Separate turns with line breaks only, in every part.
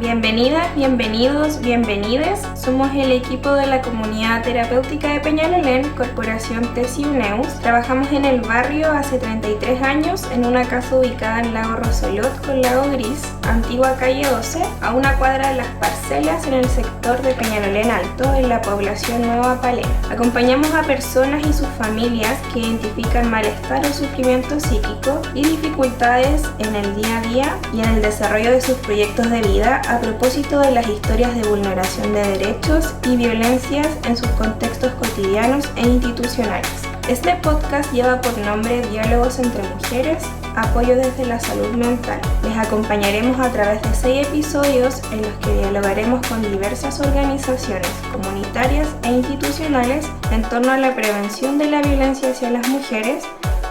Bienvenidas, bienvenidos, bienvenides. Somos el equipo de la Comunidad Terapéutica de Peñalolén, Corporación Tesi Uneus. Trabajamos en el barrio hace 33 años en una casa ubicada en Lago Rosolot con Lago Gris, antigua calle 12, a una cuadra de las parcelas en el sector de Peñalolén Alto, en la población Nueva Palena. Acompañamos a personas y sus familias que identifican malestar o sufrimiento psíquico y dificultades en el día a día y en el desarrollo de sus proyectos de vida a propósito de las historias de vulneración de derechos y violencias en sus contextos cotidianos e institucionales. Este podcast lleva por nombre Diálogos entre Mujeres, apoyo desde la salud mental. Les acompañaremos a través de 6 episodios en los que dialogaremos con diversas organizaciones comunitarias e institucionales en torno a la prevención de la violencia hacia las mujeres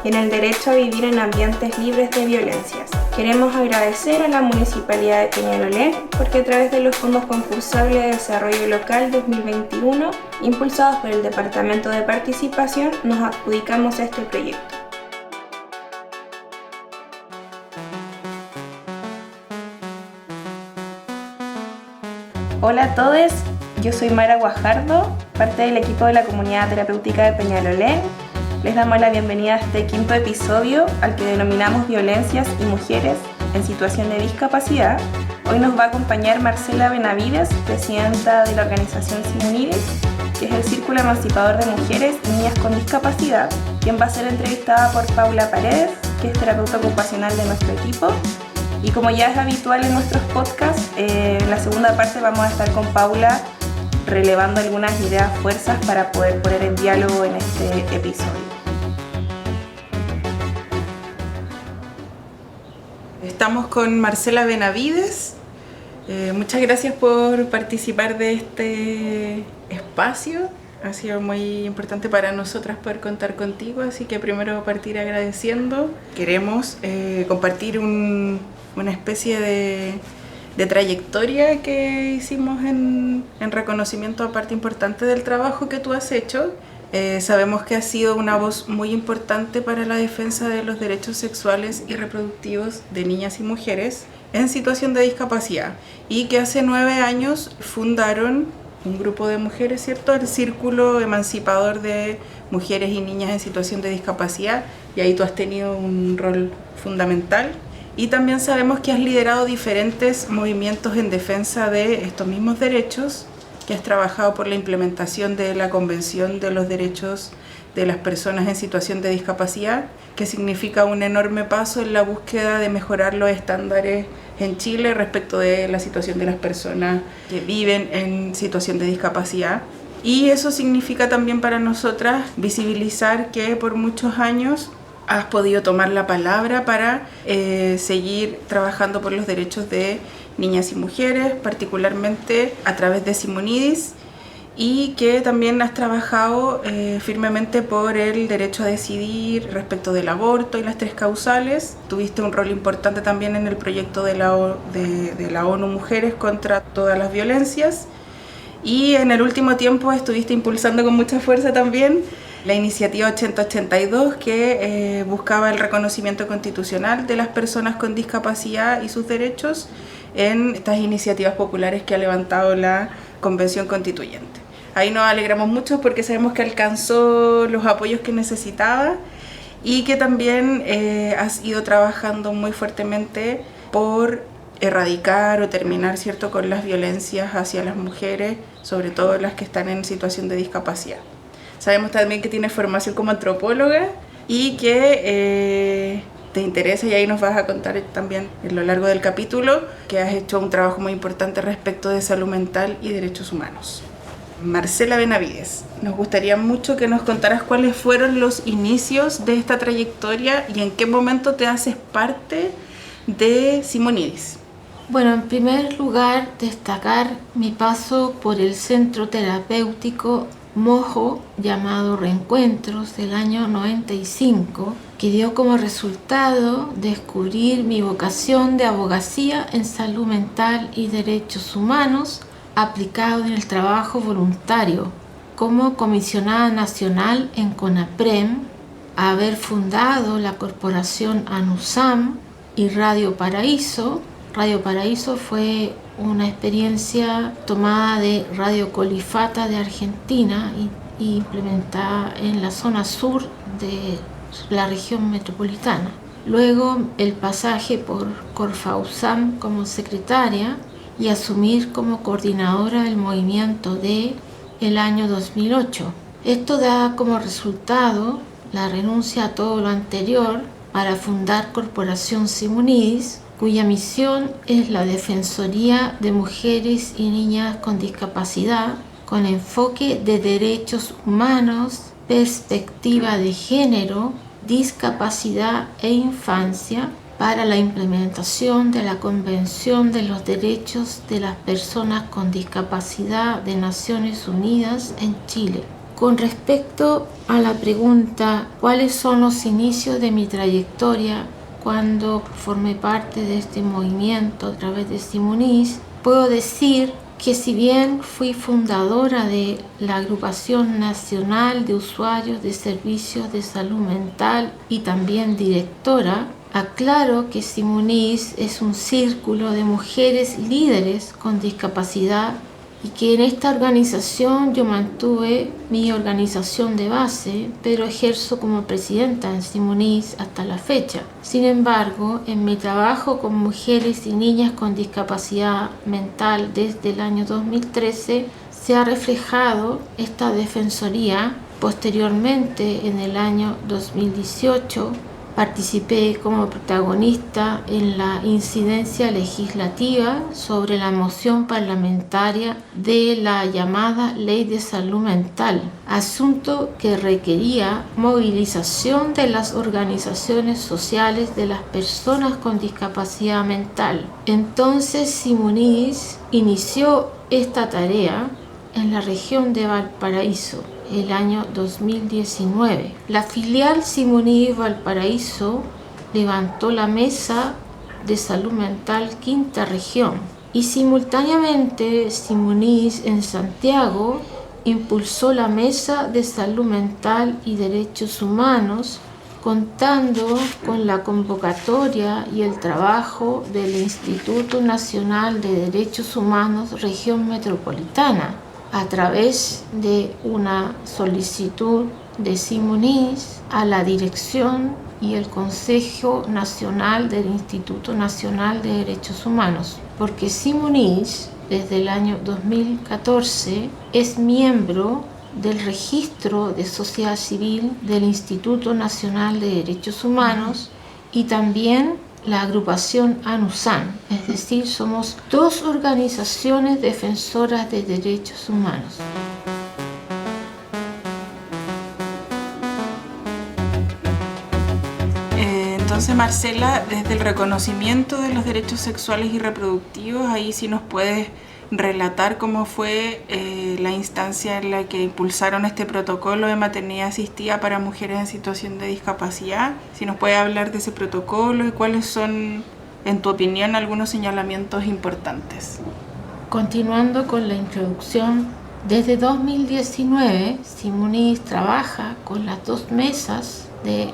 y en el derecho a vivir en ambientes libres de violencias. Queremos agradecer a la Municipalidad de Peñalolén porque a través de los fondos concursables de desarrollo local 2021, impulsados por el Departamento de Participación, nos adjudicamos a este proyecto. Hola a todos, yo soy Mara Guajardo, parte del equipo de la Comunidad Terapéutica de Peñalolén. Les damos la bienvenida a este 5º episodio al que denominamos Violencias y Mujeres en Situación de Discapacidad. Hoy nos va a acompañar Marcela Benavides, presidenta de la organización Simunidis, que es el Círculo Emancipador de Mujeres y Niñas con Discapacidad, quien va a ser entrevistada por Paula Paredes, que es terapeuta ocupacional de nuestro equipo. Y como ya es habitual en nuestros podcasts, en la segunda parte vamos a estar con Paula relevando algunas ideas fuerzas para poder poner en diálogo en este episodio. Estamos con Marcela Benavides. Muchas gracias por participar de este espacio. Ha sido muy importante para nosotras poder contar contigo, así que primero partir agradeciendo. Queremos compartir una especie de trayectoria que hicimos en reconocimiento a parte importante del trabajo que tú has hecho. Sabemos que has sido una voz muy importante para la defensa de los derechos sexuales y reproductivos de niñas y mujeres en situación de discapacidad y que hace 9 años fundaron un grupo de mujeres, ¿cierto? El Círculo Emancipador de Mujeres y Niñas en Situación de Discapacidad, y ahí tú has tenido un rol fundamental. Y también sabemos que has liderado diferentes movimientos en defensa de estos mismos derechos, que has trabajado por la implementación de la Convención de los Derechos de las Personas en Situación de Discapacidad, que significa un enorme paso en la búsqueda de mejorar los estándares en Chile respecto de la situación de las personas que viven en situación de discapacidad. Y eso significa también para nosotras visibilizar que por muchos años has podido tomar la palabra para seguir trabajando por los derechos de niñas y mujeres, particularmente a través de Simunidis, y que también has trabajado firmemente por el derecho a decidir respecto del aborto y las 3 causales. Tuviste un rol importante también en el proyecto de la ONU Mujeres contra todas las violencias, y en el último tiempo estuviste impulsando con mucha fuerza también la iniciativa 8082, que buscaba el reconocimiento constitucional de las personas con discapacidad y sus derechos en estas iniciativas populares que ha levantado la Convención Constituyente. Ahí nos alegramos mucho porque sabemos que alcanzó los apoyos que necesitaba y que también has ido trabajando muy fuertemente por erradicar o terminar, ¿cierto?, con las violencias hacia las mujeres, sobre todo las que están en situación de discapacidad. Sabemos también que tienes formación como antropóloga y que te interesa, y ahí nos vas a contar también a lo largo del capítulo, que has hecho un trabajo muy importante respecto de salud mental y derechos humanos. Marcela Benavides, nos gustaría mucho que nos contaras cuáles fueron los inicios de esta trayectoria y en qué momento te haces parte de Simunidis.
Bueno, en primer lugar, destacar mi paso por el centro terapéutico Mojo, llamado Reencuentros, del año 95, que dio como resultado descubrir mi vocación de abogacía en salud mental y derechos humanos aplicado en el trabajo voluntario como comisionada nacional en CONAPREM, haber fundado la corporación ANUSAM y Radio Paraíso. Radio Paraíso fue una experiencia tomada de Radio Colifata de Argentina y implementada en la zona sur de la región metropolitana. Luego el pasaje por Corfausam como secretaria y asumir como coordinadora del movimiento de el año 2008. Esto da como resultado la renuncia a todo lo anterior para fundar Corporación Simonidis, cuya misión es la Defensoría de Mujeres y Niñas con Discapacidad, con enfoque de derechos humanos, perspectiva de género, discapacidad e infancia para la implementación de la Convención de los Derechos de las Personas con Discapacidad de Naciones Unidas en Chile. Con respecto a la pregunta ¿cuáles son los inicios de mi trayectoria cuando formé parte de este movimiento a través de Simonidis? Puedo decir que si bien fui fundadora de la Agrupación Nacional de Usuarios de Servicios de Salud Mental y también directora, aclaro que Simonidis es un círculo de mujeres líderes con discapacidad y que en esta organización yo mantuve mi organización de base, pero ejerzo como presidenta en Simonidis hasta la fecha. Sin embargo, en mi trabajo con mujeres y niñas con discapacidad mental desde el año 2013 se ha reflejado esta defensoría. Posteriormente, en el año 2018, participé como protagonista en la incidencia legislativa sobre la moción parlamentaria de la llamada Ley de Salud Mental, asunto que requería movilización de las organizaciones sociales de las personas con discapacidad mental. Entonces Simonidis inició esta tarea en la región de Valparaíso el año 2019. La filial Simonidis Valparaíso levantó la Mesa de Salud Mental Quinta Región y simultáneamente Simonidis en Santiago impulsó la Mesa de Salud Mental y Derechos Humanos, contando con la convocatoria y el trabajo del Instituto Nacional de Derechos Humanos Región Metropolitana, a través de una solicitud de Simonidis a la dirección y el Consejo Nacional del Instituto Nacional de Derechos Humanos, porque Simonidis desde el año 2014 es miembro del registro de sociedad civil del Instituto Nacional de Derechos Humanos y también la agrupación ANUSAN, es decir, somos dos organizaciones defensoras de derechos humanos.
Entonces, Marcela, desde el reconocimiento de los derechos sexuales y reproductivos, ahí sí nos puedes relatar cómo fue la instancia en la que impulsaron este protocolo de maternidad asistida para mujeres en situación de discapacidad. Si nos puedes hablar de ese protocolo y cuáles son, en tu opinión, algunos señalamientos importantes.
Continuando con la introducción, desde 2019 Simonidis trabaja con las dos mesas de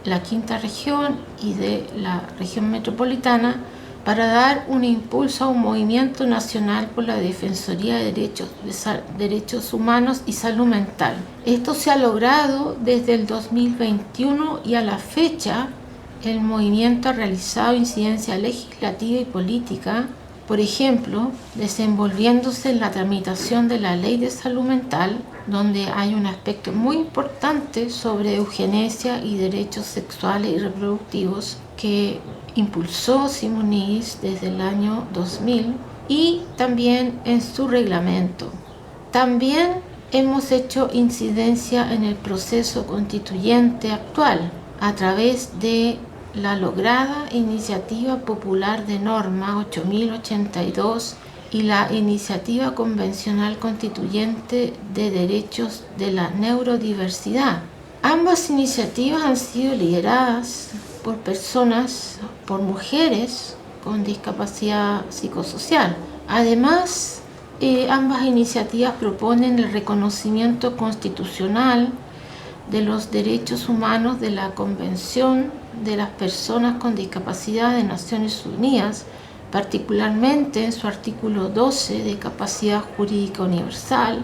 la Quinta Región y de la Región Metropolitana para dar un impulso a un movimiento nacional por la Defensoría de Derechos Humanos y Salud Mental. Esto se ha logrado desde el 2021 y a la fecha el movimiento ha realizado incidencia legislativa y política, por ejemplo, desenvolviéndose en la tramitación de la Ley de Salud Mental, donde hay un aspecto muy importante sobre eugenesia y derechos sexuales y reproductivos que impulsó Simonidis desde el año 2000 y también en su reglamento. También hemos hecho incidencia en el proceso constituyente actual a través de la lograda Iniciativa Popular de Norma 8082 y la Iniciativa Convencional Constituyente de Derechos de la Neurodiversidad. Ambas iniciativas han sido lideradas por mujeres con discapacidad psicosocial. Además, ambas iniciativas proponen el reconocimiento constitucional de los derechos humanos de la Convención de las Personas con Discapacidad de Naciones Unidas particularmente en su artículo 12 de Capacidad Jurídica Universal,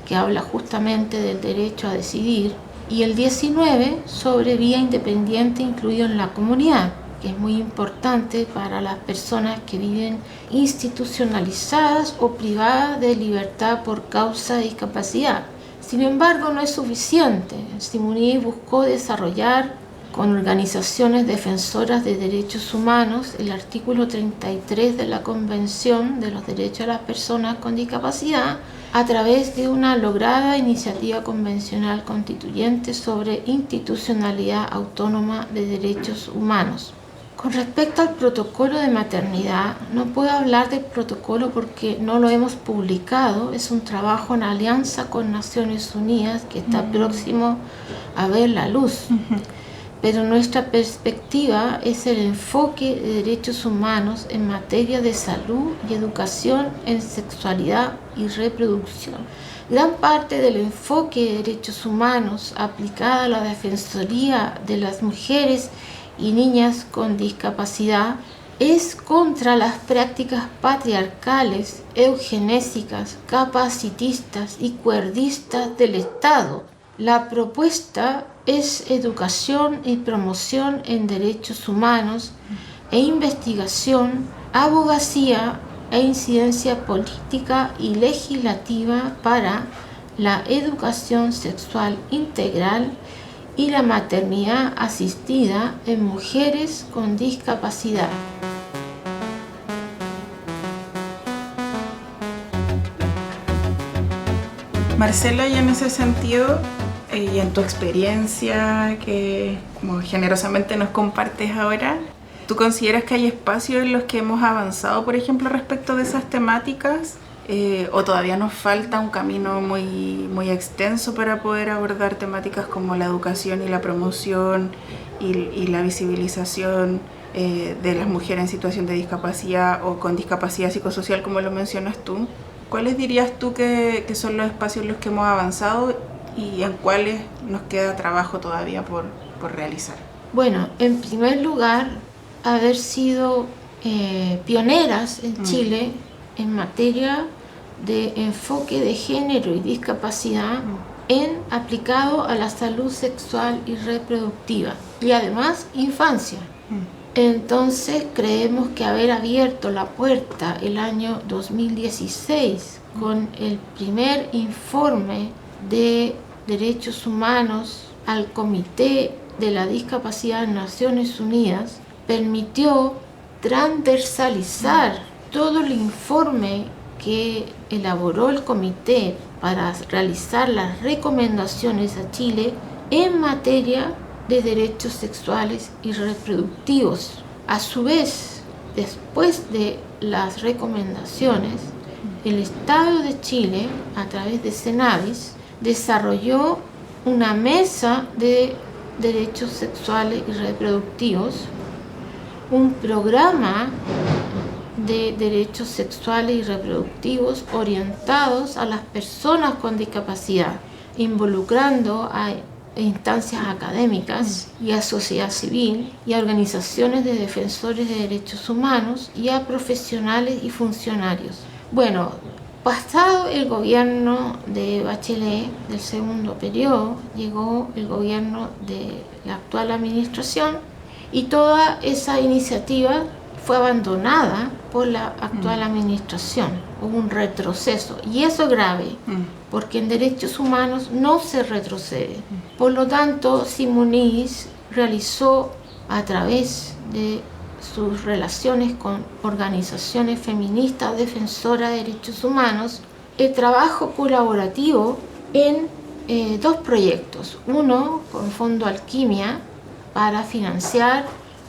que habla justamente del derecho a decidir, y el 19 sobre vía independiente incluido en la comunidad, que es muy importante para las personas que viven institucionalizadas o privadas de libertad por causa de discapacidad. Sin embargo, no es suficiente. Simonini buscó desarrollar con organizaciones defensoras de derechos humanos el artículo 33 de la Convención de los Derechos de las Personas con Discapacidad a través de una lograda iniciativa convencional constituyente sobre institucionalidad autónoma de derechos humanos. Con respecto al protocolo de maternidad, no puedo hablar del protocolo porque no lo hemos publicado. Es un trabajo en alianza con Naciones Unidas que está próximo a ver la luz. Pero nuestra perspectiva es el enfoque de derechos humanos en materia de salud y educación en sexualidad y reproducción. Gran parte del enfoque de derechos humanos aplicada a la defensoría de las mujeres y niñas con discapacidad es contra las prácticas patriarcales, eugenésicas, capacitistas y cuerdistas del Estado. La propuesta es educación y promoción en derechos humanos e investigación, abogacía e incidencia política y legislativa para la educación sexual integral y la maternidad asistida en mujeres con discapacidad.
Marcela, y en ese sentido, y en tu experiencia que como generosamente nos compartes ahora, ¿tú consideras que hay espacios en los que hemos avanzado, por ejemplo, respecto de esas temáticas? ¿O todavía nos falta un camino muy extenso para poder abordar temáticas como la educación y la promoción y la visibilización de las mujeres en situación de discapacidad o con discapacidad psicosocial, como lo mencionas tú? ¿Cuáles dirías tú que son los espacios en los que hemos avanzado y en cuáles nos queda trabajo todavía por realizar?
Bueno, en primer lugar, haber sido pioneras en Chile en materia de enfoque de género y discapacidad aplicado a la salud sexual y reproductiva y además infancia. Entonces creemos que haber abierto la puerta el año 2016 con el primer informe de derechos humanos al Comité de la Discapacidad de Naciones Unidas permitió transversalizar todo el informe que elaboró el comité para realizar las recomendaciones a Chile en materia de derechos sexuales y reproductivos. A su vez, después de las recomendaciones, el Estado de Chile, a través de Cenavis, desarrolló una mesa de derechos sexuales y reproductivos, un programa de derechos sexuales y reproductivos orientados a las personas con discapacidad, involucrando a instancias académicas y a sociedad civil y a organizaciones de defensores de derechos humanos y a profesionales y funcionarios. Bueno, pasado el gobierno de Bachelet del segundo periodo, llegó el gobierno de la actual administración y toda esa iniciativa fue abandonada por la actual administración. Hubo un retroceso y eso es grave porque en derechos humanos no se retrocede. Por lo tanto, Simonidis realizó a través de sus relaciones con organizaciones feministas defensoras de derechos humanos el trabajo colaborativo en dos proyectos. Uno con Fondo Alquimia para financiar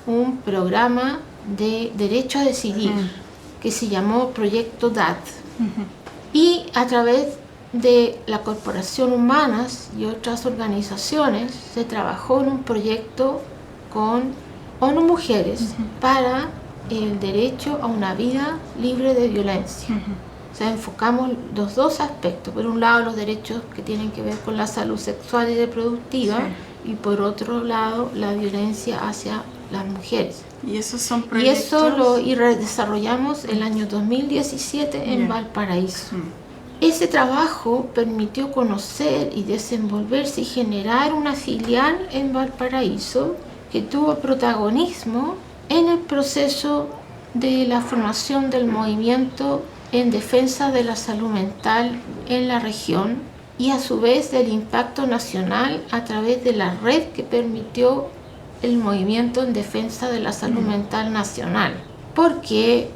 un programa de derecho a decidir que se llamó Proyecto DAT y a través de la Corporación Humanas y otras organizaciones se trabajó en un proyecto con ONU Mujeres para el derecho a una vida libre de violencia. O sea, enfocamos los dos aspectos, por un lado los derechos que tienen que ver con la salud sexual y reproductiva y por otro lado la violencia hacia las mujeres.
¿Y esos son
Y
proyectos?
eso lo desarrollamos el año 2017 en Valparaíso. Ese trabajo permitió conocer y desenvolverse y generar una filial en Valparaíso que tuvo protagonismo en el proceso de la formación del movimiento en defensa de la salud mental en la región y a su vez del impacto nacional a través de la red que permitió el movimiento en defensa de la salud mental nacional. Porque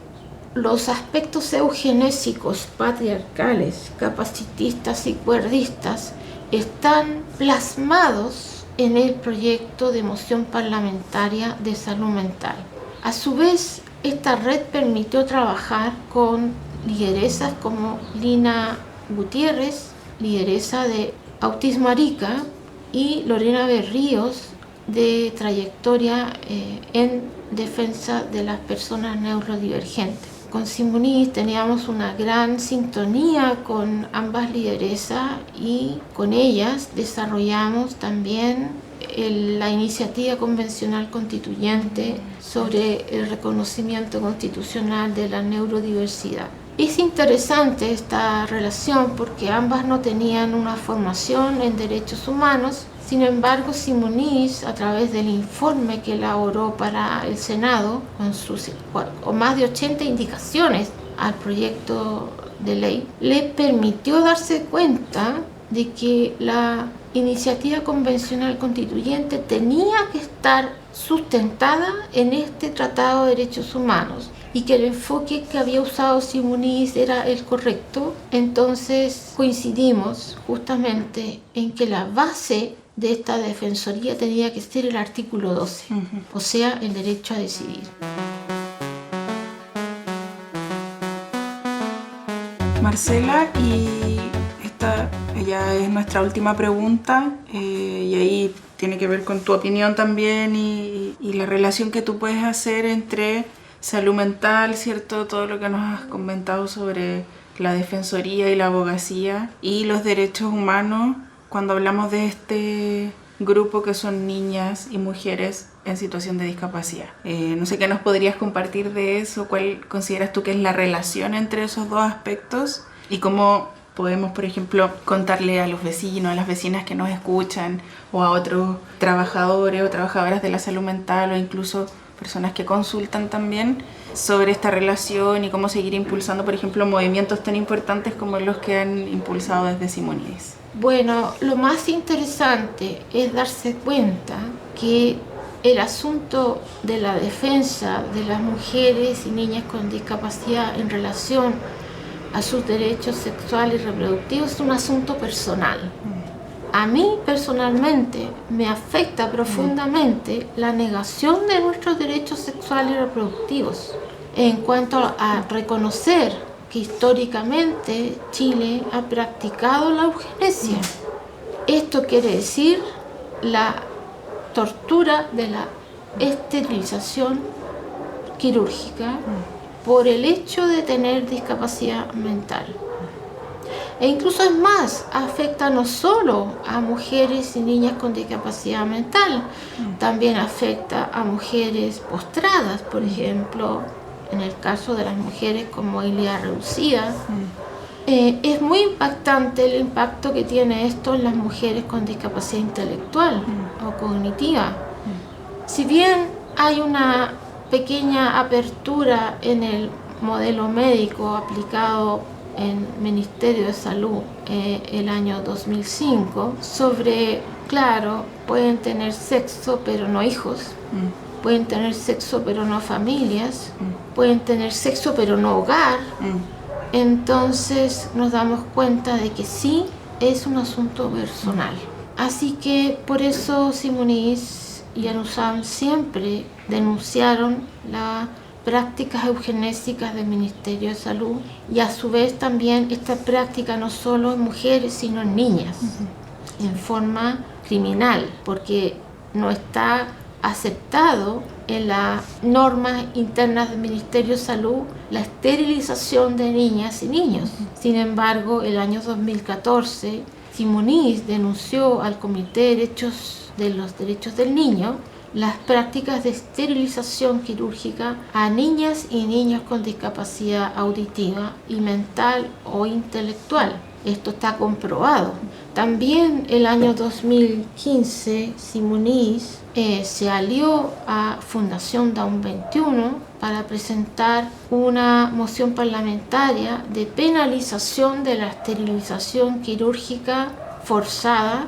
los aspectos eugenésicos, patriarcales, capacitistas y cuerdistas están plasmados en el proyecto de moción parlamentaria de salud mental. A su vez, esta red permitió trabajar con lideresas como Lina Gutiérrez, lideresa de Autismo Arica, y Lorena Berríos, de trayectoria en defensa de las personas neurodivergentes. Con Simonis teníamos una gran sintonía con ambas lideresas y con ellas desarrollamos también la iniciativa convencional constituyente sobre el reconocimiento constitucional de la neurodiversidad. Es interesante esta relación porque ambas no tenían una formación en derechos humanos. Sin embargo, Simonis, a través del informe que elaboró para el Senado, con más de 80 indicaciones al proyecto de ley, le permitió darse cuenta de que la iniciativa convencional constituyente tenía que estar sustentada en este Tratado de Derechos Humanos y que el enfoque que había usado Simonis era el correcto. Entonces coincidimos justamente en que la base de esta defensoría tenía que ser el artículo 12, o sea, el derecho a decidir.
Marcela, y esta ya es nuestra última pregunta, y ahí tiene que ver con tu opinión también y la relación que tú puedes hacer entre salud mental, ¿cierto? Todo lo que nos has comentado sobre la defensoría y la abogacía y los derechos humanos cuando hablamos de este grupo que son niñas y mujeres en situación de discapacidad. No sé qué nos podrías compartir de eso, cuál consideras tú que es la relación entre esos dos aspectos y cómo podemos, por ejemplo, contarle a los vecinos, a las vecinas que nos escuchan o a otros trabajadores o trabajadoras de la salud mental o incluso personas que consultan también sobre esta relación y cómo seguir impulsando, por ejemplo, movimientos tan importantes como los que han impulsado desde Simonis.
Bueno, lo más interesante es darse cuenta que el asunto de la defensa de las mujeres y niñas con discapacidad en relación a sus derechos sexuales y reproductivos es un asunto personal. A mí personalmente me afecta profundamente la negación de nuestros derechos sexuales y reproductivos en cuanto a reconocer que históricamente Chile ha practicado la eugenesia. Esto quiere decir la tortura de la esterilización quirúrgica por el hecho de tener discapacidad mental. E incluso es más, afecta no solo a mujeres y niñas con discapacidad mental, también afecta a mujeres postradas, por ejemplo, en el caso de las mujeres con movilidad reducida. Es muy impactante el impacto que tiene esto en las mujeres con discapacidad intelectual o cognitiva. Si bien hay una pequeña apertura en el modelo médico aplicado en Ministerio de Salud el año 2005 sobre, claro, pueden tener sexo pero no hijos, pueden tener sexo pero no familias, pueden tener sexo pero no hogar. Entonces nos damos cuenta de que sí es un asunto personal. Así que por eso Simonis y Anusam siempre denunciaron las prácticas eugenésicas del Ministerio de Salud y a su vez también esta práctica no solo en mujeres sino en niñas, en forma criminal, porque no está aceptado en las normas internas del Ministerio de Salud la esterilización de niñas y niños. Sin embargo, el año 2014, Simonis denunció al Comité de los Derechos del Niño las prácticas de esterilización quirúrgica a niñas y niños con discapacidad auditiva y mental o intelectual. Esto está comprobado. También el año 2015, Simonis se alió a Fundación Down 21 para presentar una moción parlamentaria de penalización de la esterilización quirúrgica forzada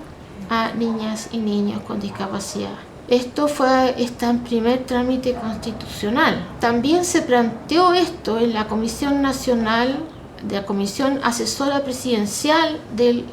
a niñas y niños con discapacidad. Esto está en primer trámite constitucional. También se planteó esto en la Comisión Nacional de la Comisión Asesora Presidencial de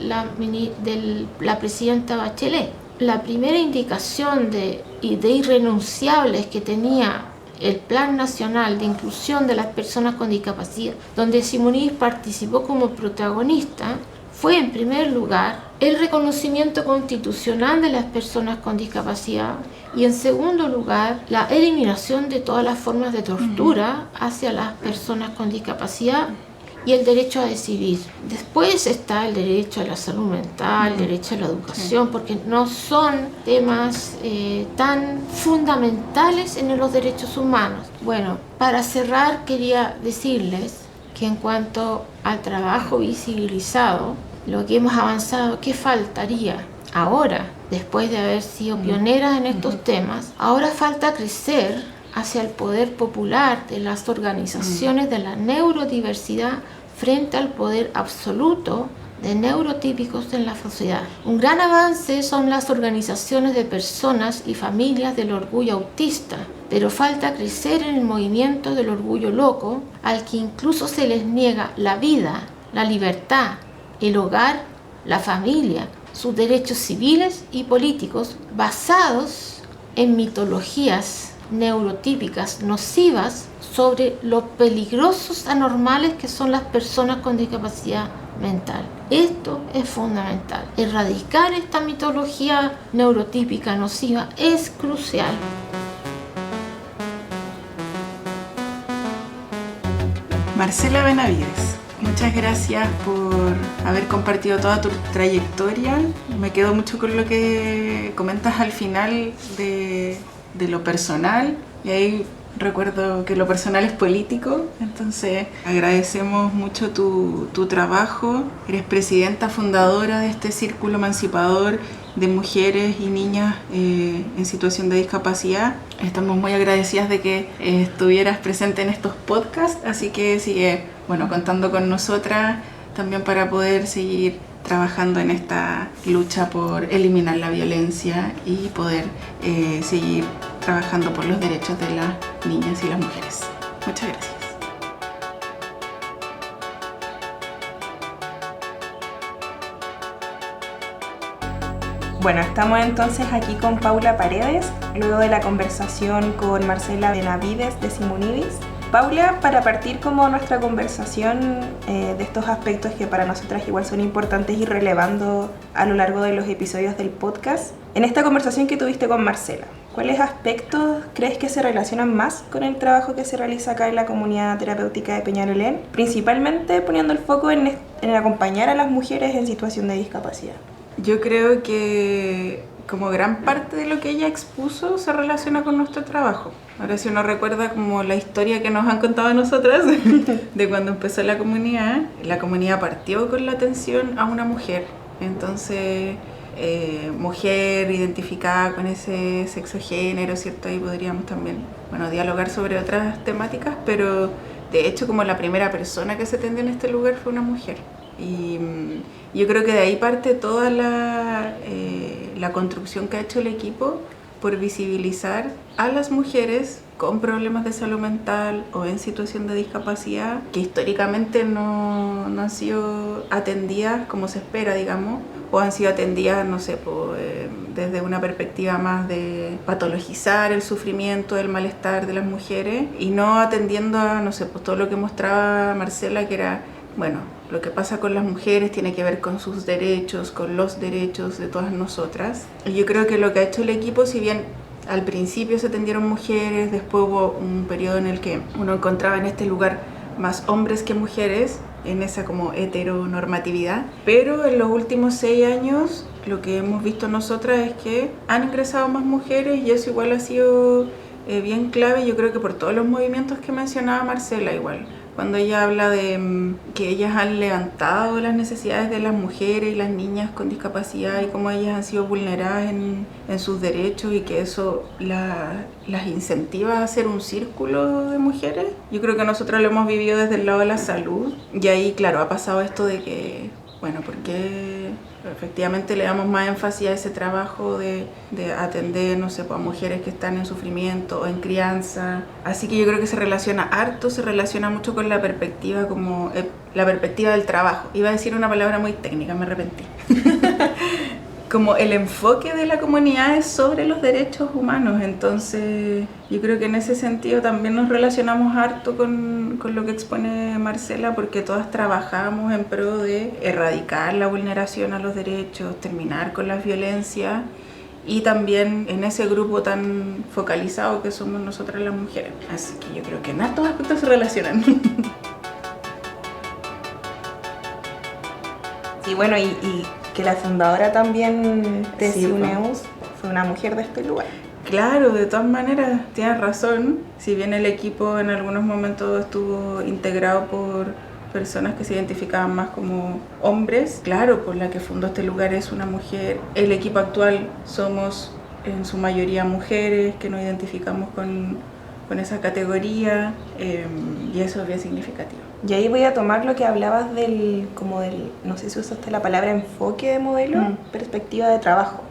la presidenta Bachelet. La primera indicación de irrenunciables que tenía el Plan Nacional de Inclusión de las Personas con Discapacidad, donde Simonis participó como protagonista, fue en primer lugar el reconocimiento constitucional de las personas con discapacidad y en segundo lugar la eliminación de todas las formas de tortura hacia las personas con discapacidad y el derecho a decidir. Después está el derecho a la salud mental, el derecho a la educación, porque no son temas tan fundamentales en los derechos humanos. Bueno, para cerrar quería decirles que en cuanto al trabajo visibilizado, lo que hemos avanzado, ¿qué faltaría? Ahora, después de haber sido pioneras en estos temas, ahora falta crecer hacia el poder popular de las organizaciones de la neurodiversidad frente al poder absoluto de neurotípicos en la sociedad. Un gran avance son las organizaciones de personas y familias del orgullo autista, pero falta crecer en el movimiento del orgullo loco, al que incluso se les niega la vida, la libertad, el hogar, la familia, sus derechos civiles y políticos basados en mitologías neurotípicas nocivas sobre lo peligrosos anormales que son las personas con discapacidad mental. Esto es fundamental. Erradicar esta mitología neurotípica nociva es crucial.
Marcela Benavides, muchas gracias por haber compartido toda tu trayectoria. Me quedo mucho con lo que comentas al final de lo personal, y ahí recuerdo que lo personal es político, entonces agradecemos mucho tu trabajo. Eres presidenta fundadora de este círculo emancipador de mujeres y niñas en situación de discapacidad. Estamos muy agradecidas de que estuvieras presente en estos podcasts, así que sigue contando con nosotras también para poder seguir trabajando en esta lucha por eliminar la violencia y poder seguir trabajando por los derechos de las niñas y las mujeres. Muchas gracias.
Bueno, estamos entonces aquí con Paula Paredes, luego de la conversación con Marcela Benavides de Simonis. Paula, para partir como nuestra conversación de estos aspectos que para nosotras igual son importantes y relevando a lo largo de los episodios del podcast, en esta conversación que tuviste con Marcela, ¿cuáles aspectos crees que se relacionan más con el trabajo que se realiza acá en la comunidad terapéutica de Peñalolén, principalmente poniendo el foco en acompañar a las mujeres en situación de discapacidad?
Yo creo que como gran parte de lo que ella expuso se relaciona con nuestro trabajo. Ahora, si uno recuerda como la historia que nos han contado a nosotras de cuando empezó la comunidad partió con la atención a una mujer. Entonces, mujer identificada con ese sexo-género, ¿cierto? Ahí podríamos también, dialogar sobre otras temáticas, pero de hecho como la primera persona que se atendió en este lugar fue una mujer. Y yo creo que de ahí parte toda la construcción que ha hecho el equipo por visibilizar a las mujeres con problemas de salud mental o en situación de discapacidad que históricamente no han sido atendidas como se espera, digamos, o han sido atendidas, desde una perspectiva más de patologizar el sufrimiento, el malestar de las mujeres y no atendiendo a, todo lo que mostraba Marcela, que era, lo que pasa con las mujeres tiene que ver con sus derechos, con los derechos de todas nosotras. Y yo creo que lo que ha hecho el equipo, si bien al principio se atendieron mujeres, después hubo un periodo en el que uno encontraba en este lugar más hombres que mujeres, en esa como heteronormatividad, pero en los últimos 6 años lo que hemos visto nosotras es que han ingresado más mujeres y eso igual ha sido bien clave, yo creo que por todos los movimientos que mencionaba Marcela igual. Cuando ella habla de que ellas han levantado las necesidades de las mujeres y las niñas con discapacidad y cómo ellas han sido vulneradas en sus derechos y que eso las incentiva a hacer un círculo de mujeres. Yo creo que nosotros lo hemos vivido desde el lado de la salud y ahí, claro, ha pasado esto de que, bueno, porque efectivamente le damos más énfasis a ese trabajo de atender, no sé, pues, a mujeres que están en sufrimiento o en crianza. Así que yo creo que se relaciona mucho con la perspectiva como la perspectiva del trabajo. Iba a decir una palabra muy técnica, me arrepentí. Como el enfoque de la comunidad es sobre los derechos humanos, entonces yo creo que en ese sentido también nos relacionamos harto con lo que expone Marcela, porque todas trabajamos en pro de erradicar la vulneración a los derechos, terminar con la violencia y también en ese grupo tan focalizado que somos nosotras las mujeres. Así que yo creo que en estos aspectos se relacionan.
Sí, bueno, y que la fundadora también de
Sí,
Ciuneus fue una mujer de este lugar.
Claro, de todas maneras, tienes razón. Si bien el equipo en algunos momentos estuvo integrado por personas que se identificaban más como hombres, claro, por la que fundó este lugar es una mujer. El equipo actual somos en su mayoría mujeres que nos identificamos con esa categoría y eso es bien significativo.
Y ahí voy a tomar lo que hablabas no sé si usaste la palabra enfoque de modelo, perspectiva de trabajo.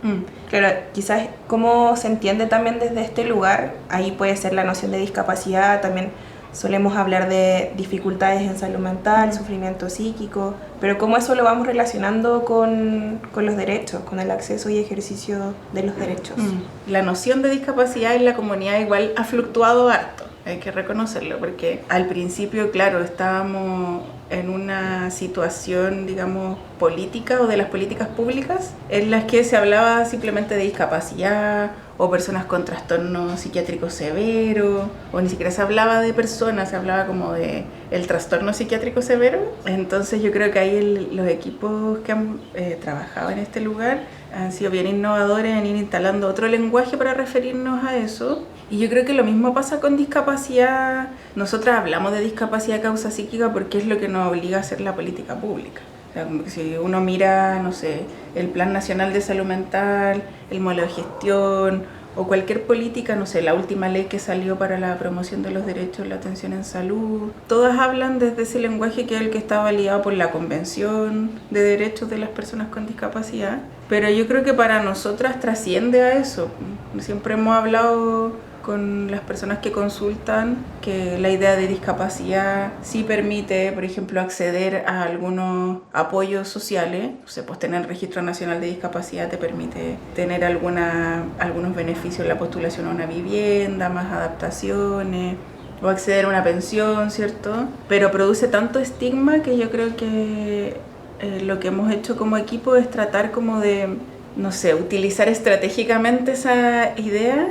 Claro, quizás cómo se entiende también desde este lugar, ahí puede ser la noción de discapacidad, también solemos hablar de dificultades en salud mental, sufrimiento psíquico, pero cómo eso lo vamos relacionando con los derechos, con el acceso y ejercicio de los derechos.
La noción de discapacidad en la comunidad igual ha fluctuado harto. Hay que reconocerlo porque al principio, claro, estábamos en una situación, digamos, política o de las políticas públicas en las que se hablaba simplemente de discapacidad o personas con trastorno psiquiátrico severo, o ni siquiera se hablaba de personas, se hablaba como de el trastorno psiquiátrico severo. Entonces yo creo que ahí los equipos que han trabajado en este lugar han sido bien innovadores en ir instalando otro lenguaje para referirnos a eso. Y yo creo que lo mismo pasa con discapacidad. Nosotras hablamos de discapacidad de causa psíquica porque es lo que nos obliga a hacer la política pública. O sea, como que si uno mira, no sé, el Plan Nacional de Salud Mental, el modelo de gestión o cualquier política, no sé, la última ley que salió para la promoción de los derechos, la atención en salud, todas hablan desde ese lenguaje que es el que está validado por la Convención de Derechos de las Personas con Discapacidad. Pero yo creo que para nosotras trasciende a eso. Siempre hemos hablado con las personas que consultan que la idea de discapacidad sí permite, por ejemplo, acceder a algunos apoyos sociales. O sea, pues tener el Registro Nacional de Discapacidad te permite tener algunos beneficios, la postulación a una vivienda, más adaptaciones o acceder a una pensión, ¿cierto? Pero produce tanto estigma que yo creo que lo que hemos hecho como equipo es tratar como de, no sé, utilizar estratégicamente esa idea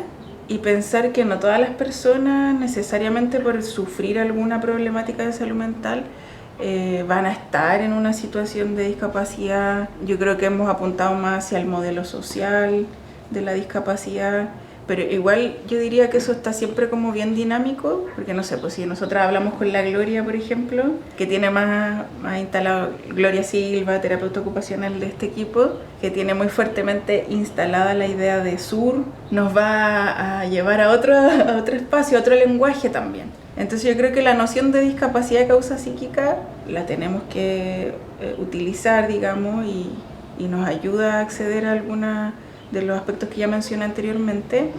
y pensar que no todas las personas necesariamente por sufrir alguna problemática de salud mental van a estar en una situación de discapacidad. Yo creo que hemos apuntado más hacia el modelo social de la discapacidad, pero igual yo diría que eso está siempre como bien dinámico, porque no sé, pues si nosotras hablamos con la Gloria, por ejemplo, que tiene más instalado, Gloria Silva, terapeuta ocupacional de este equipo, que tiene muy fuertemente instalada la idea de sur, nos va a llevar a otro espacio, a otro lenguaje también. Entonces yo creo que la noción de discapacidad de causa psíquica la tenemos que utilizar, digamos, y nos ayuda a acceder a alguna de los aspectos que ya mencioné anteriormente,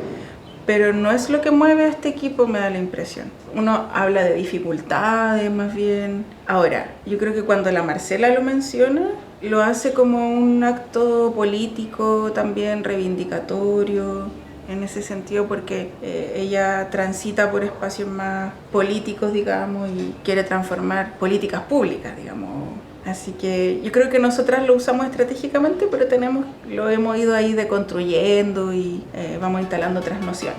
pero no es lo que mueve a este equipo, me da la impresión. Uno habla de dificultades más bien. Ahora, yo creo que cuando la Marcela lo menciona, lo hace como un acto político también reivindicatorio, en ese sentido, porque ella transita por espacios más políticos, digamos, y quiere transformar políticas públicas, digamos. Así que yo creo que nosotras lo usamos estratégicamente, pero lo hemos ido ahí deconstruyendo y vamos instalando otras nociones.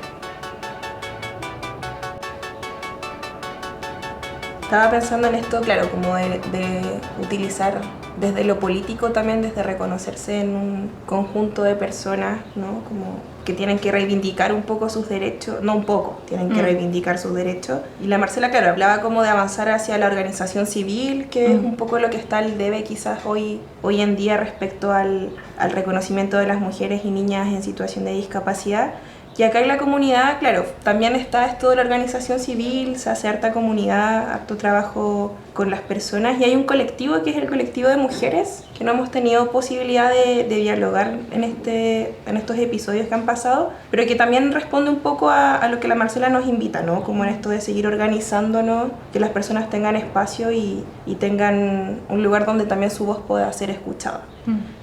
Estaba pensando en esto, claro, como de utilizar desde lo político también, desde reconocerse en un conjunto de personas, ¿no? Como que tienen que reivindicar un poco sus derechos, no un poco, tienen que reivindicar sus derechos. Y la Marcela, claro, hablaba como de avanzar hacia la organización civil, que es un poco lo que está al debe quizás hoy en día respecto al reconocimiento de las mujeres y niñas en situación de discapacidad. Y acá en la comunidad, claro, también está esto de la organización civil, se hace harta comunidad, harto trabajo con las personas, y hay un colectivo que es el colectivo de mujeres, que no hemos tenido posibilidad de dialogar en estos episodios que han pasado, pero que también responde un poco a lo que la Marcela nos invita, ¿no? Como en esto de seguir organizándonos, que las personas tengan espacio y tengan un lugar donde también su voz pueda ser escuchada.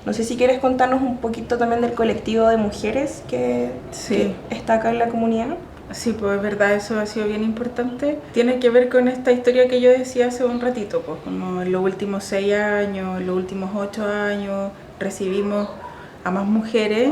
No sé si quieres contarnos un poquito también del colectivo de mujeres que está acá en la comunidad.
Sí, pues es verdad, eso ha sido bien importante. Tiene que ver con esta historia que yo decía hace un ratito, pues como en los últimos 6 años, en los últimos 8 años recibimos a más mujeres,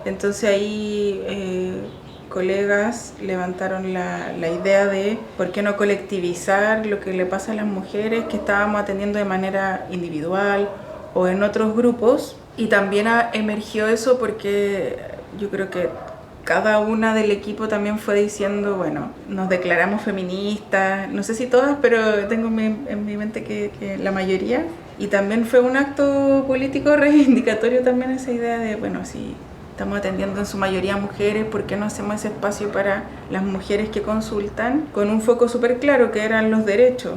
entonces ahí colegas levantaron la idea de por qué no colectivizar lo que le pasa a las mujeres que estábamos atendiendo de manera individual o en otros grupos, y también emergió eso porque yo creo que cada una del equipo también fue diciendo, bueno, nos declaramos feministas, no sé si todas, pero tengo en mi mente que la mayoría, y también fue un acto político reivindicatorio también esa idea de, bueno, si estamos atendiendo en su mayoría mujeres, ¿por qué no hacemos ese espacio para las mujeres que consultan? Con un foco súper claro que eran los derechos,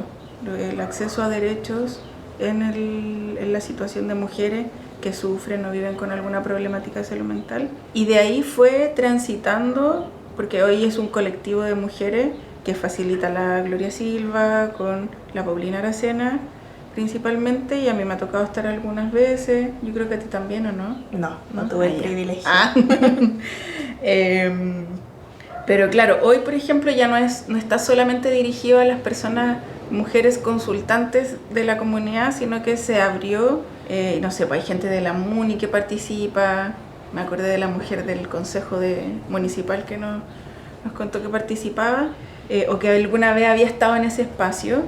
el acceso a derechos en la situación de mujeres que sufren o viven con alguna problemática de salud mental. Y de ahí fue transitando, porque hoy es un colectivo de mujeres que facilita la Gloria Silva con la Paulina Aracena principalmente, y a mí me ha tocado estar algunas veces, yo creo que a ti también, ¿o no?
No tuve el privilegio.
Pero claro, hoy por ejemplo ya no está solamente dirigido a las personas, mujeres consultantes de la comunidad, sino que se abrió, no sé, pues hay gente de la MUNI que participa, me acordé de la mujer del consejo municipal que nos contó que participaba, o que alguna vez había estado en ese espacio.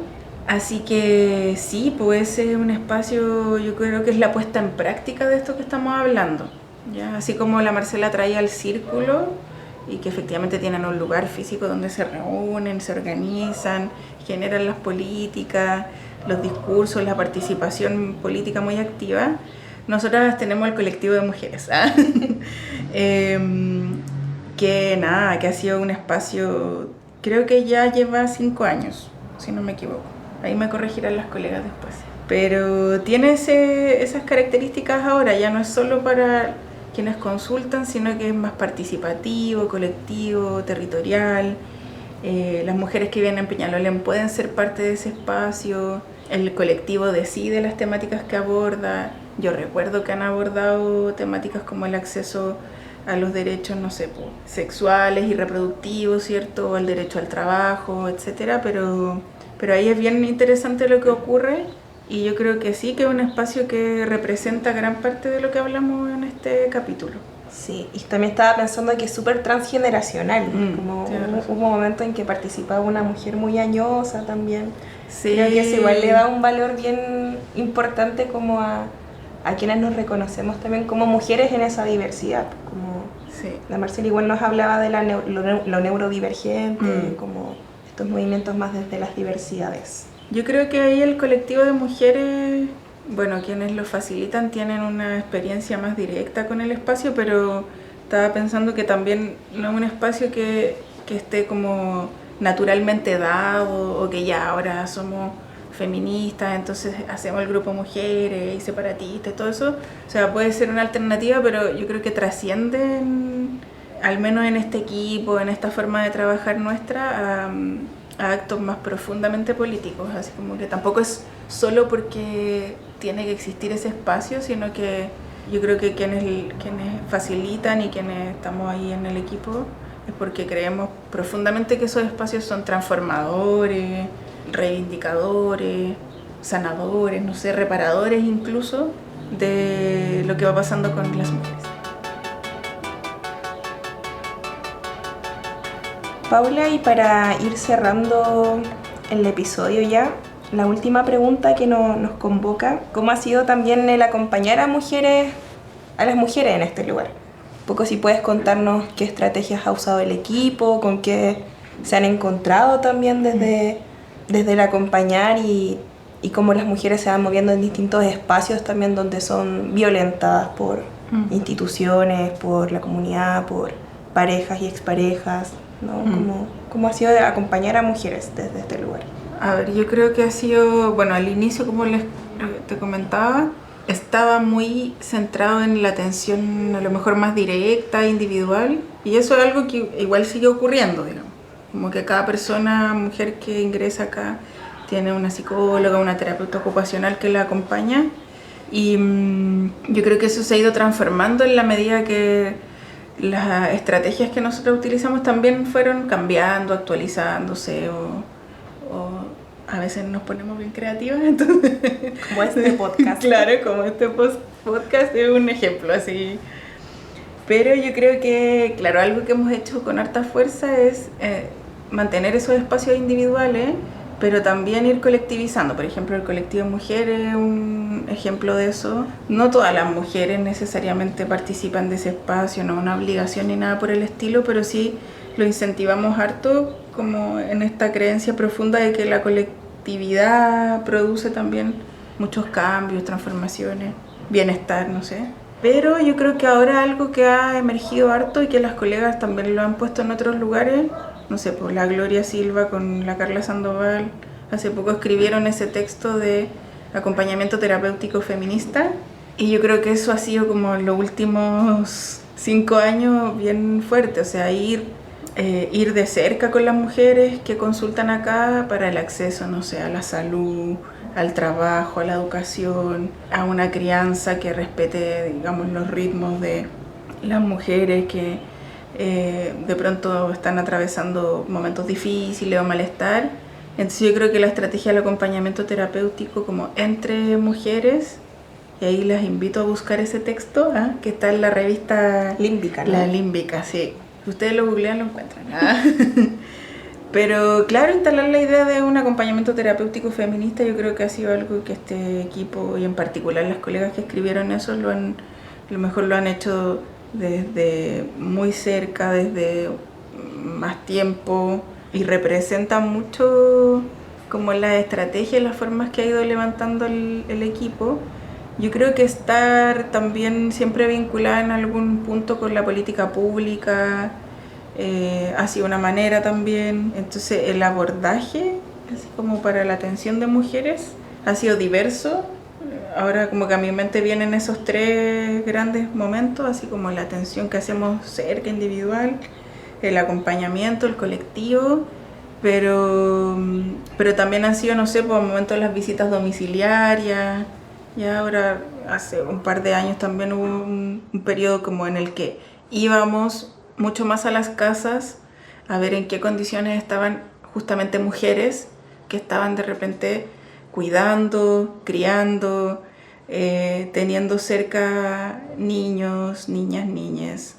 Así que sí, pues es un espacio, yo creo que es la puesta en práctica de esto que estamos hablando, ¿ya? Así como la Marcela traía el círculo, y que efectivamente tienen un lugar físico donde se reúnen, se organizan, generan las políticas, los discursos, la participación política muy activa. Nosotras tenemos el colectivo de mujeres, que ha sido un espacio, creo que ya lleva 5 años, si no me equivoco. Ahí me corregirán las colegas después. Pero tiene esas características ahora, ya no es solo para quienes consultan, sino que es más participativo, colectivo, territorial. Las mujeres que viven en Peñalolén pueden ser parte de ese espacio. El colectivo decide las temáticas que aborda. Yo recuerdo que han abordado temáticas como el acceso a los derechos, no sé, sexuales y reproductivos, ¿cierto? El derecho al trabajo, etcétera, pero ahí es bien interesante lo que ocurre. Y yo creo que sí, que es un espacio que representa gran parte de lo que hablamos en este capítulo.
Sí, y también estaba pensando que es súper transgeneracional, como hubo un momento en que participaba una mujer muy añosa también. Sí. Creo que eso igual le da un valor bien importante como a quienes nos reconocemos también como mujeres en esa diversidad. Como la Marcela igual nos hablaba de lo neurodivergente, como estos movimientos más desde las diversidades.
Yo creo que ahí el colectivo de mujeres, bueno, quienes lo facilitan tienen una experiencia más directa con el espacio, pero estaba pensando que también no es un espacio que esté como naturalmente dado, o que ya ahora somos feministas, entonces hacemos el grupo mujeres y separatistas, todo eso. O sea, puede ser una alternativa, pero yo creo que trasciende, al menos en este equipo, en esta forma de trabajar nuestra, a actos más profundamente políticos, así como que tampoco es solo porque tiene que existir ese espacio, sino que yo creo que quienes facilitan y quienes estamos ahí en el equipo es porque creemos profundamente que esos espacios son transformadores, reivindicadores, sanadores, no sé, reparadores incluso de lo que va pasando con las mujeres.
Paula, y para ir cerrando el episodio ya, la última pregunta que nos convoca, ¿cómo ha sido también el acompañar a las mujeres en este lugar? Un poco si puedes contarnos qué estrategias ha usado el equipo, con qué se han encontrado también desde el acompañar y cómo las mujeres se van moviendo en distintos espacios también donde son violentadas por instituciones, por la comunidad, por parejas y exparejas, ¿no? ¿Cómo ha sido acompañar a mujeres desde este lugar?
A ver, yo creo que ha sido, bueno, al inicio, como te comentaba, estaba muy centrado en la atención a lo mejor más directa, individual, y eso es algo que igual sigue ocurriendo, digamos. Como que cada persona, mujer que ingresa acá, tiene una psicóloga, una terapeuta ocupacional que la acompaña, y yo creo que eso se ha ido transformando en la medida que las estrategias que nosotros utilizamos también fueron cambiando, actualizándose, o a veces nos ponemos bien creativas, entonces...
Como este podcast.
Claro, como este podcast es un ejemplo así. Pero yo creo que, claro, algo que hemos hecho con harta fuerza es mantener esos espacios individuales, pero también ir colectivizando. Por ejemplo, el colectivo Mujeres es un ejemplo de eso. No todas las mujeres necesariamente participan de ese espacio, no es una obligación ni nada por el estilo, pero sí lo incentivamos harto, como en esta creencia profunda de que la colectividad produce también muchos cambios, transformaciones, bienestar, no sé. Pero yo creo que ahora algo que ha emergido harto y que las colegas también lo han puesto en otros lugares, no sé, pues la Gloria Silva con la Carla Sandoval, hace poco escribieron ese texto de acompañamiento terapéutico feminista, y yo creo que eso ha sido como en los últimos 5 años bien fuerte, o sea, ir de cerca con las mujeres que consultan acá para el acceso, no sé, a la salud, al trabajo, a la educación, a una crianza que respete, digamos, los ritmos de las mujeres que de pronto están atravesando momentos difíciles o malestar. Entonces yo creo que la estrategia del acompañamiento terapéutico como entre mujeres, y ahí las invito a buscar ese texto, que está en la revista
Límbica, ¿no?
La Límbica, sí. Ustedes lo googlean, lo encuentran. Pero claro, instalar la idea de un acompañamiento terapéutico feminista yo creo que ha sido algo que este equipo, y en particular las colegas que escribieron eso, a lo mejor lo han hecho desde muy cerca, desde más tiempo, y representa mucho como la estrategia y las formas que ha ido levantando el equipo. Yo creo que estar también siempre vinculada en algún punto con la política pública ha sido una manera también. Entonces el abordaje, así como para la atención de mujeres, ha sido diverso. Ahora como que a mi mente vienen esos 3 grandes momentos, así como la atención que hacemos cerca, individual, el acompañamiento, el colectivo, pero también han sido, no sé, por momentos las visitas domiciliarias. Y ahora, hace un par de años también hubo un periodo como en el que íbamos mucho más a las casas a ver en qué condiciones estaban justamente mujeres que estaban de repente cuidando, criando, teniendo cerca niños, niñas, niñas,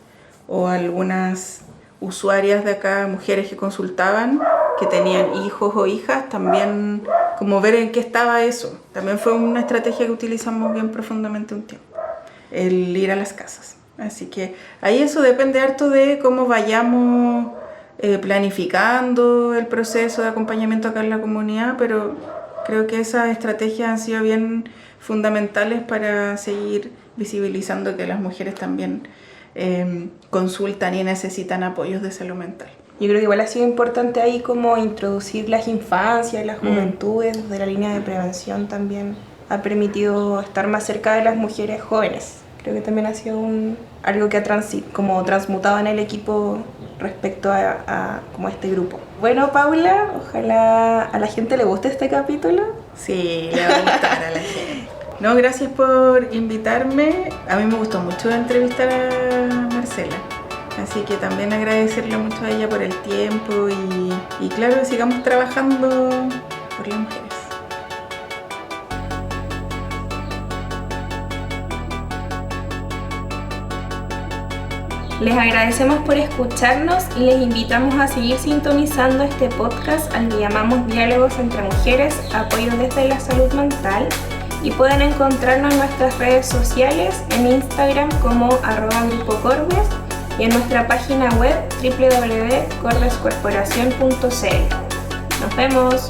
o algunas usuarias de acá, mujeres que consultaban, que tenían hijos o hijas, también como ver en qué estaba eso. También fue una estrategia que utilizamos bien profundamente un tiempo, el ir a las casas. Así que ahí eso depende harto de cómo vayamos planificando el proceso de acompañamiento acá en la comunidad, pero creo que esas estrategias han sido bien fundamentales para seguir visibilizando que las mujeres también consultan y necesitan apoyos de salud mental.
Yo creo que igual ha sido importante ahí como introducir las infancias, las juventudes de la línea de prevención también. Ha permitido estar más cerca de las mujeres jóvenes. Creo que también ha sido algo que ha como transmutado en el equipo respecto a como este grupo. Bueno, Paula, ojalá a la gente le guste este capítulo.
Sí, le va a gustar a la gente. No, gracias por invitarme. A mí me gustó mucho entrevistar a Marcela. Así que también agradecerle mucho a ella por el tiempo y claro, sigamos trabajando por las mujeres.
Les agradecemos por escucharnos y les invitamos a seguir sintonizando este podcast al que llamamos Diálogos entre Mujeres, apoyo desde la salud mental, y pueden encontrarnos en nuestras redes sociales, en Instagram como @grupocorbes y en nuestra página web www.corbescorporacion.cl. Nos vemos.